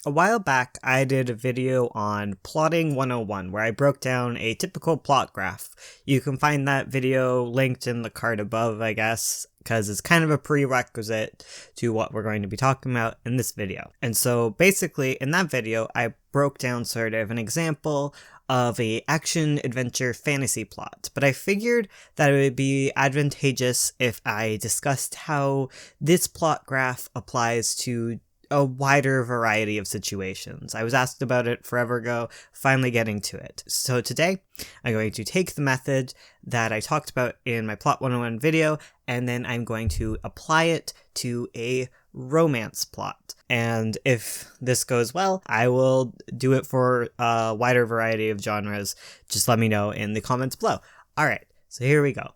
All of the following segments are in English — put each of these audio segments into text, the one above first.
A while back, I did a video on Plotting 101 where I broke down a typical plot graph. You can find that video linked in the card above, I guess, because it's kind of a prerequisite to what we're going to be talking about in this video. And so basically, in that video, I broke down sort of an example of a action-adventure fantasy plot, but I figured that it would be advantageous if I discussed how this plot graph applies to a wider variety of situations. I was asked about it forever ago, finally getting to it. So today, I'm going to take the method that I talked about in my Plot 101 video, and then I'm going to apply it to a romance plot. And if this goes well, I will do it for a wider variety of genres. Just let me know in the comments below. Alright, so here we go.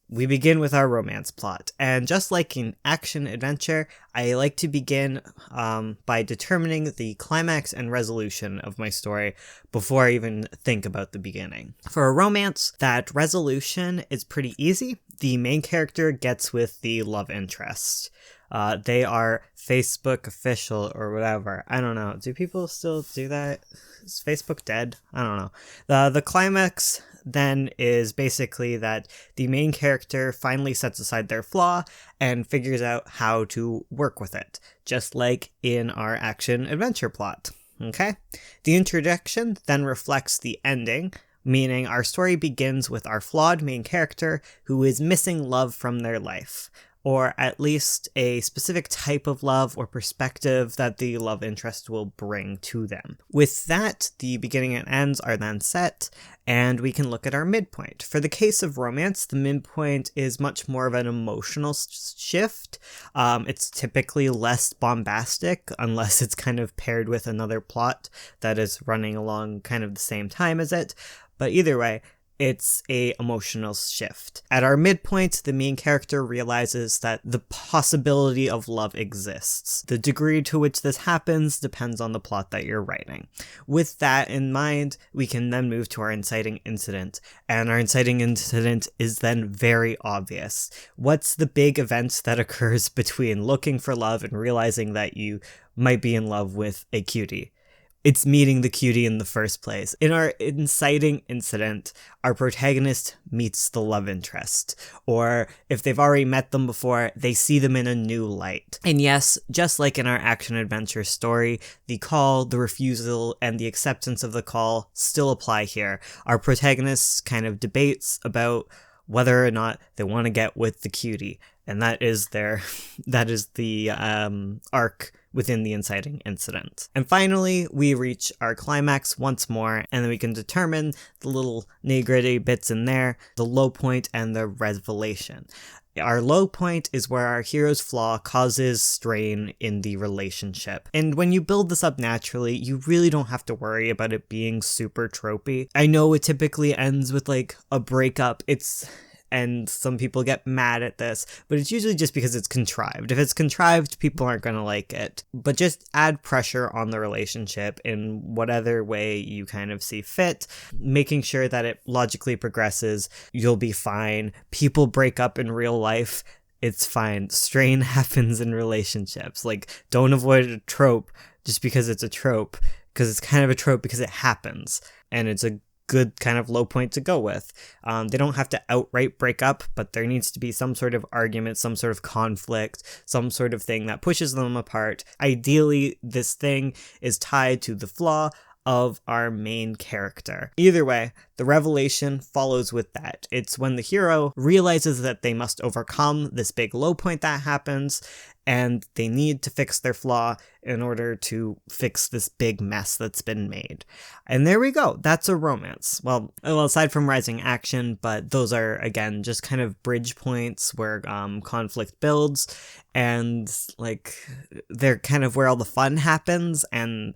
We begin with our romance plot, and just like in action-adventure, I like to begin by determining the climax and resolution of my story before I even think about the beginning. For a romance, that resolution is pretty easy. The main character gets with the love interest. They are Facebook official or whatever. I don't know. Do people still do that? Is Facebook dead? I don't know. The climax then is basically that the main character finally sets aside their flaw and figures out how to work with it, just like in our action-adventure plot. Okay? The introduction then reflects the ending, meaning our story begins with our flawed main character who is missing love from their life, or at least a specific type of love or perspective that the love interest will bring to them. With that, the beginning and ends are then set, and we can look at our midpoint. For the case of romance, the midpoint is much more of an emotional shift. It's typically less bombastic, unless it's kind of paired with another plot that is running along kind of the same time as it. But either way, it's a emotional shift. At our midpoint, the main character realizes that the possibility of love exists. The degree to which this happens depends on the plot that you're writing. With that in mind, we can then move to our inciting incident. And our inciting incident is then very obvious. What's the big event that occurs between looking for love and realizing that you might be in love with a cutie? It's meeting the cutie in the first place. In our inciting incident, our protagonist meets the love interest. Or if they've already met them before, they see them in a new light. And yes, just like in our action-adventure story, the call, the refusal, and the acceptance of the call still apply here. Our protagonist kind of debates about whether or not they want to get with the cutie. And that is the arc within the inciting incident. And finally, we reach our climax once more, and then we can determine the little nitty-gritty bits in there, the low point and the revelation. Our low point is where our hero's flaw causes strain in the relationship. And when you build this up naturally, you really don't have to worry about it being super tropey. I know it typically ends with like a breakup. And some people get mad at this, but it's usually just because it's contrived. If it's contrived, people aren't going to like it. But just add pressure on the relationship in whatever way you kind of see fit, making sure that it logically progresses. You'll be fine. People break up in real life. It's fine. Strain happens in relationships. Like, don't avoid a trope just because it's a trope, because it's kind of a trope because it happens. And it's a good kind of low point to go with. They don't have to outright break up, but there needs to be some sort of argument, some sort of conflict, some sort of thing that pushes them apart. Ideally, this thing is tied to the flaw of our main character. Either way, the revelation follows with that. It's when the hero realizes that they must overcome this big low point that happens, and they need to fix their flaw in order to fix this big mess that's been made. And there we go. That's a romance. Well, aside from rising action, but those are, again, just kind of bridge points where conflict builds, and like they're kind of where all the fun happens, and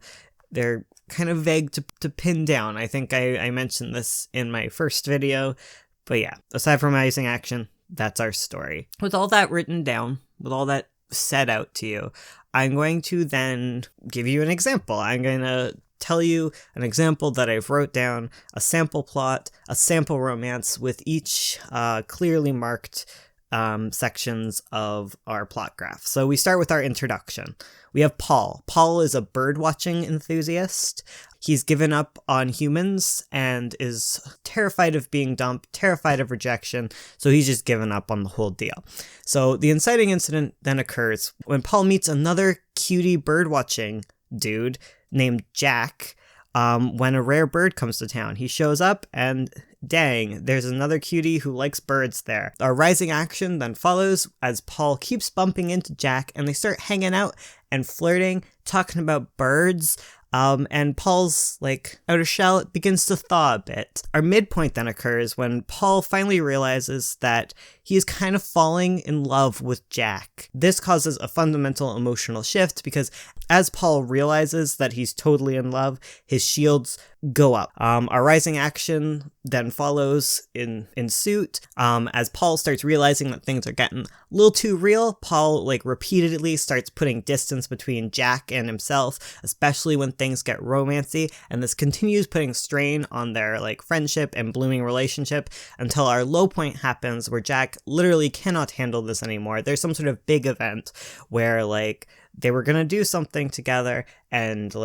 they're kind of vague to pin down. I think I mentioned this in my first video, but yeah, aside from rising action, that's our story. With all that written down, with all that set out to you, I'm going to then give you an example. I'm going to tell you an example that I've wrote down, a sample plot, a sample romance with each clearly marked sections of our plot graph. So we start with our introduction. We have Paul. Paul is a bird-watching enthusiast. He's given up on humans and is terrified of being dumped, terrified of rejection, so he's just given up on the whole deal. So the inciting incident then occurs when Paul meets another cutie bird-watching dude named Jack. When a rare bird comes to town, he shows up and dang, there's another cutie who likes birds there. Our rising action then follows as Paul keeps bumping into Jack and they start hanging out and flirting, talking about birds. And Paul's outer shell, it begins to thaw a bit. Our midpoint then occurs when Paul finally realizes that he is kind of falling in love with Jack. This causes a fundamental emotional shift because as Paul realizes that he's totally in love, his shields go up. Our rising action then follows in suit. As Paul starts realizing that things are getting a little too real, Paul repeatedly starts putting distance between Jack and himself, especially when things get romancy, and this continues putting strain on their friendship and blooming relationship until our low point happens where Jack literally cannot handle this anymore. There's some sort of big event where they were gonna do something together and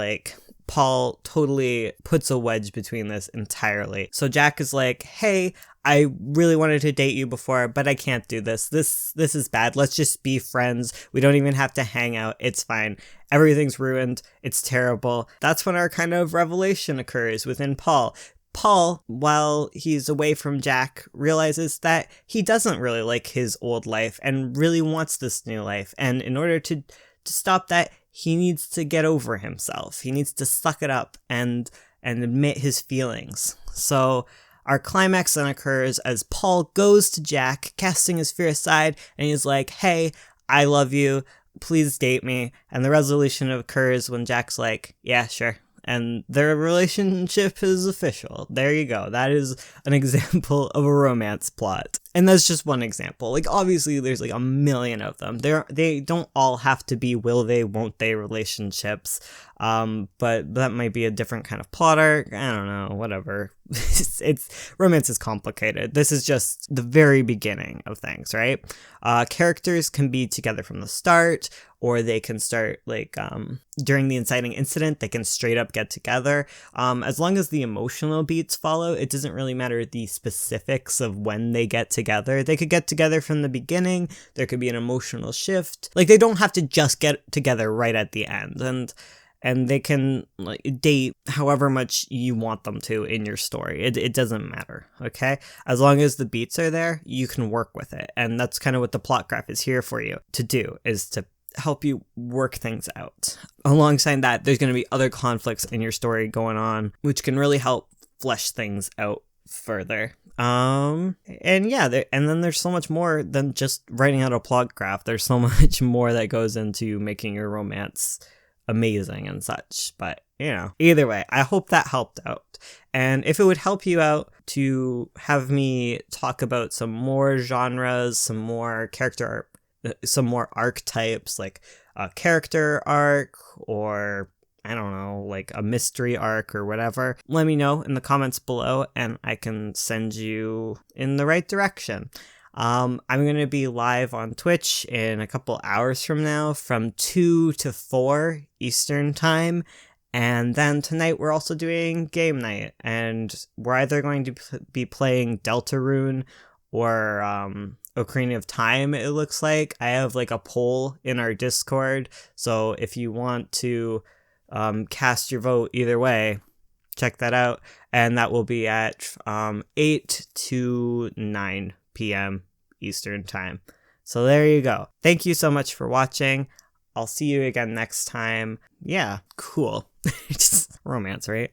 Paul totally puts a wedge between this entirely. So Jack is like, hey, I really wanted to date you before, but I can't do this. This is bad. Let's just be friends. We don't even have to hang out. It's fine. Everything's ruined. It's terrible. That's when our kind of revelation occurs within Paul. Paul, while he's away from Jack, realizes that he doesn't really like his old life and really wants this new life. And in order to stop that, he needs to get over himself. He needs to suck it up and admit his feelings. So our climax then occurs as Paul goes to Jack, casting his fear aside, and he's like, hey, I love you, please date me. And the resolution occurs when Jack's like, yeah, sure. And their relationship is official. There you go. That is an example of a romance plot. And that's just one example. Obviously, there's a million of them. They don't all have to be will they, won't they relationships. But that might be a different kind of plot arc. I don't know, whatever. It's romance is complicated. This is just the very beginning of things, right? Characters can be together from the start, or they can start during the inciting incident, they can straight up get together. As long as the emotional beats follow, it doesn't really matter the specifics of when they get together. They could get together from the beginning. There could be an emotional shift. They don't have to just get together right at the end. And they can date however much you want them to in your story. It doesn't matter, okay? As long as the beats are there, you can work with it. And that's kind of what the plot graph is here for you to do, is to help you work things out. Alongside that, there's going to be other conflicts in your story going on, which can really help flesh things out further. And yeah, and then there's so much more than just writing out a plot graph. There's so much more that goes into making your romance amazing and such. But either way, I hope that helped out. And if it would help you out to have me talk about some more genres, some more archetypes, like a character arc, or I don't know, a mystery arc or whatever, let me know in the comments below and I can send you in the right direction. I'm going to be live on Twitch in a couple hours from now from 2 to 4 Eastern time. And then tonight we're also doing game night, and we're either going to be playing Deltarune or Ocarina of Time, it looks like. I have a poll in our Discord, so if you want to cast your vote either way, check that out. And that will be at 8 to 9 p.m. Eastern time. So there you go. Thank you so much for watching. I'll see you again next time. Yeah, cool. Just romance, right?